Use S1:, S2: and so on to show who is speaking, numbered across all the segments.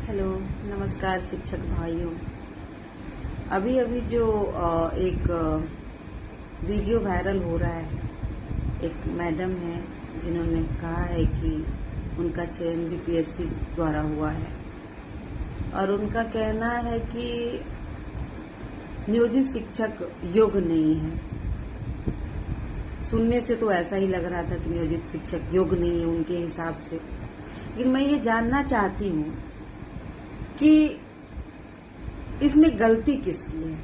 S1: Hello, नमस्कार शिक्षक भाइयों। अभी अभी जो एक वीडियो वायरल हो रहा है, एक मैडम है जिन्होंने कहा है कि उनका चयन बीपीएससी द्वारा हुआ है और उनका कहना है कि नियोजित शिक्षक योग्य नहीं है। सुनने से तो ऐसा ही लग रहा था कि नियोजित शिक्षक योग्य नहीं है उनके हिसाब से, लेकिन मैं ये जानना चाहती हूँ कि इसमें गलती किसकी है।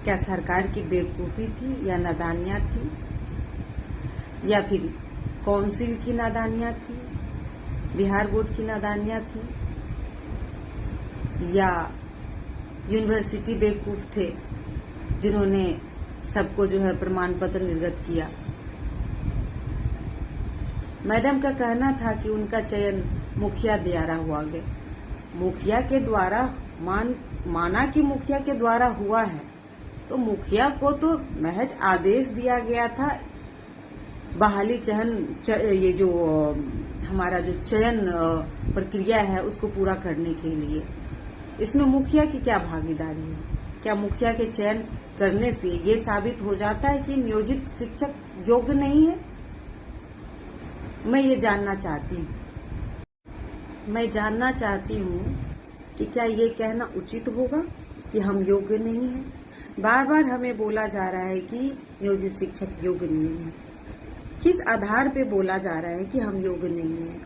S1: क्या सरकार की बेवकूफी थी या नादानियां थी, या फिर काउंसिल की नादानियां थी, बिहार बोर्ड की नादानियां थी, या यूनिवर्सिटी बेवकूफ थे जिन्होंने सबको जो है प्रमाण पत्र निर्गत किया। मैडम का कहना था कि उनका चयन मुखिया द्वारा हुआ गया। मुखिया के द्वारा माना कि मुखिया के द्वारा हुआ है, तो मुखिया को तो महज आदेश दिया गया था बहाली ये जो हमारा जो चयन प्रक्रिया है उसको पूरा करने के लिए। इसमें मुखिया की क्या भागीदारी है? क्या मुखिया के चयन करने से ये साबित हो जाता है कि नियोजित शिक्षक योग्य नहीं है? मैं ये जानना चाहती हूँ। मैं जानना चाहती हूँ कि क्या ये कहना उचित होगा कि हम योग्य नहीं हैं? बार बार हमें बोला जा रहा है कि नियोजित शिक्षक योग्य नहीं है। किस आधार पे बोला जा रहा है कि हम योग्य नहीं हैं?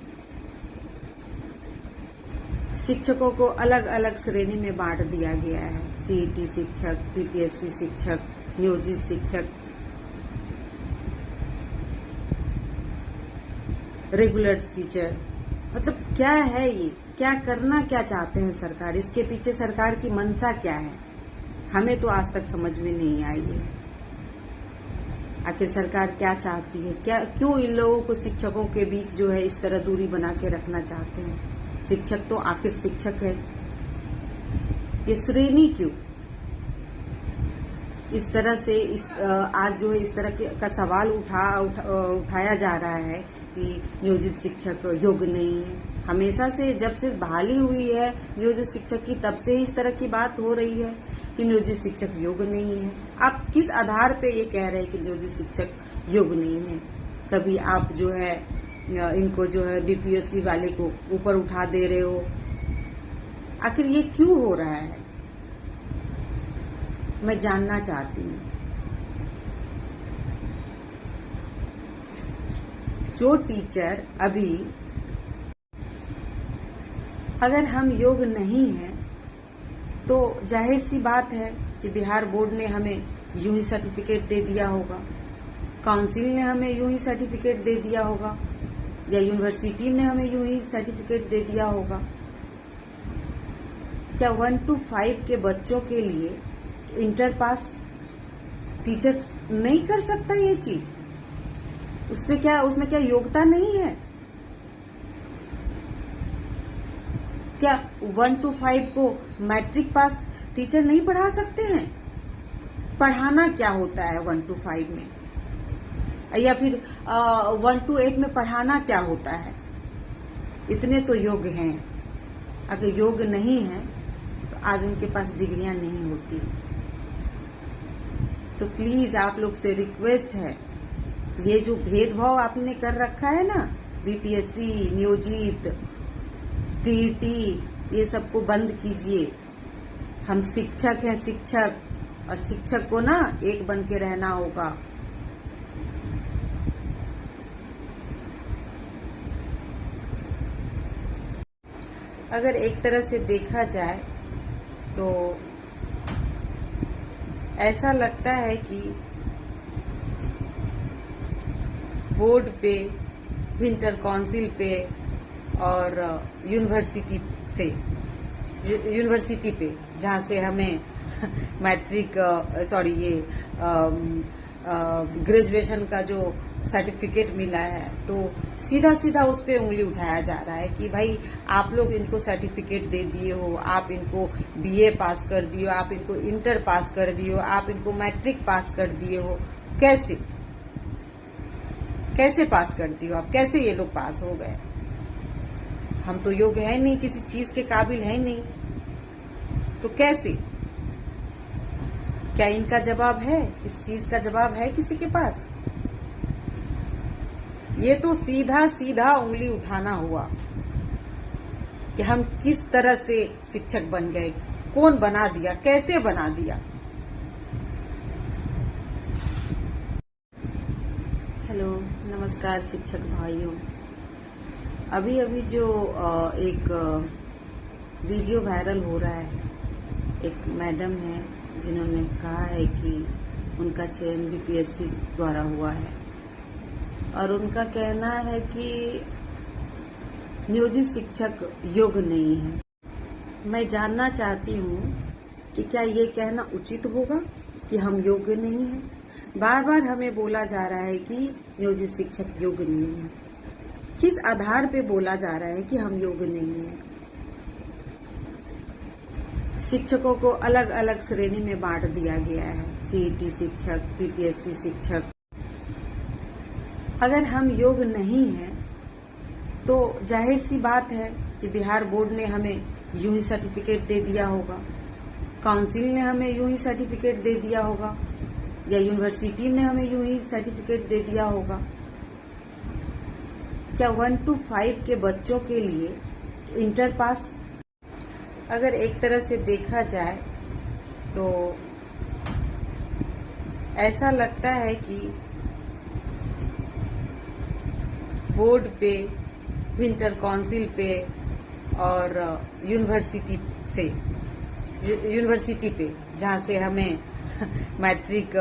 S1: शिक्षकों को अलग अलग श्रेणी में बांट दिया गया है। टीईटी शिक्षक, बीपीएससी शिक्षक, नियोजित शिक्षक, रेगुलर टीचर। मतलब क्या है ये? क्या करना क्या चाहते हैं सरकार? इसके पीछे सरकार की मंशा क्या है? हमें तो आज तक समझ में नहीं आई है। आखिर सरकार क्या चाहती है? क्यों इन लोगों को शिक्षकों के बीच जो है इस तरह दूरी बना के रखना चाहते हैं? शिक्षक तो आखिर शिक्षक है। ये श्रेणी क्यों इस तरह से आज जो है इस तरह का सवाल उठाया जा रहा है कि नियोजित शिक्षक योग्य नहीं है। हमेशा से जब से बहाली हुई है नियोजित शिक्षक की, तब से ही इस तरह की बात हो रही है कि नियोजित शिक्षक योग्य नहीं है। आप किस आधार पे ये कह रहे हैं कि नियोजित शिक्षक योग्य नहीं है? कभी आप जो है इनको जो है बीपीएससी वाले को ऊपर उठा दे रहे हो। आखिर ये क्यों हो रहा है? मैं जानना चाहती हूँ। जो टीचर अभी, अगर हम योग्य नहीं हैं तो जाहिर सी बात है कि बिहार बोर्ड ने हमें यूं ही सर्टिफिकेट दे दिया होगा, काउंसिल ने हमें यूं ही सर्टिफिकेट दे दिया होगा, या यूनिवर्सिटी ने हमें यूं ही सर्टिफिकेट दे दिया होगा। क्या 1 to 5 के बच्चों के लिए इंटर पास टीचर नहीं कर सकता ये चीज? उसमें क्या योग्यता नहीं है? क्या 1 to 5 को मैट्रिक पास टीचर नहीं पढ़ा सकते हैं? पढ़ाना क्या होता है 1 to 5 में, या फिर 1 to 8 में पढ़ाना क्या होता है? इतने तो योग्य हैं। अगर योग्य नहीं है तो आज उनके पास डिग्रियां नहीं होती। तो प्लीज आप लोग से रिक्वेस्ट है, ये जो भेदभाव आपने कर रखा है ना, बीपीएससी, नियोजित, टीईटी, ये सबको बंद कीजिए। हम शिक्षक हैं, शिक्षक, और शिक्षक को ना एक बन के रहना होगा। अगर एक तरह से देखा जाए तो ऐसा लगता है कि बोर्ड पे, इंटर काउंसिल पे और यूनिवर्सिटी पे, जहाँ से हमें मैट्रिक ग्रेजुएशन का जो सर्टिफिकेट मिला है, तो सीधा सीधा उस पे उंगली उठाया जा रहा है कि भाई आप लोग इनको सर्टिफिकेट दे दिए हो, आप इनको बीए पास कर दिए हो, आप इनको इंटर पास कर दिए हो, आप इनको मैट्रिक पास कर दिए हो। कैसे पास कर दिए हो आप? कैसे ये लोग पास हो गए? हम तो योग्य है नहीं, किसी चीज के काबिल है नहीं, तो कैसे? क्या इनका जवाब है? इस चीज का जवाब है किसी के पास? ये तो सीधा सीधा उंगली उठाना हुआ कि हम किस तरह से शिक्षक बन गए, कौन बना दिया, कैसे बना दिया। हेलो, नमस्कार शिक्षक भाइयों। अभी अभी जो एक वीडियो वायरल हो रहा है, एक मैडम है जिन्होंने कहा है कि उनका चयन बीपीएससी द्वारा हुआ है और उनका कहना है कि नियोजित शिक्षक योग्य नहीं है। मैं जानना चाहती हूँ कि क्या ये कहना उचित होगा कि हम योग्य नहीं हैं? बार बार हमें बोला जा रहा है कि नियोजित शिक्षक योग्य नहीं है। किस आधार पे बोला जा रहा है कि हम योग्य नहीं हैं? शिक्षकों को अलग अलग श्रेणी में बांट दिया गया है, टीईटी शिक्षक, बीपीएससी शिक्षक। अगर हम योग्य नहीं हैं तो जाहिर सी बात है कि बिहार बोर्ड ने हमें यूं ही सर्टिफिकेट दे दिया होगा, काउंसिल ने हमें यूं ही सर्टिफिकेट दे दिया होगा, या यूनिवर्सिटी ने हमें यूं ही सर्टिफिकेट दे दिया होगा। क्या 1 to 5 के बच्चों के लिए इंटर पास? अगर एक तरह से देखा जाए तो ऐसा लगता है कि बोर्ड पे, इंटर काउंसिल पे और यूनिवर्सिटी पे, जहाँ से हमें मैट्रिक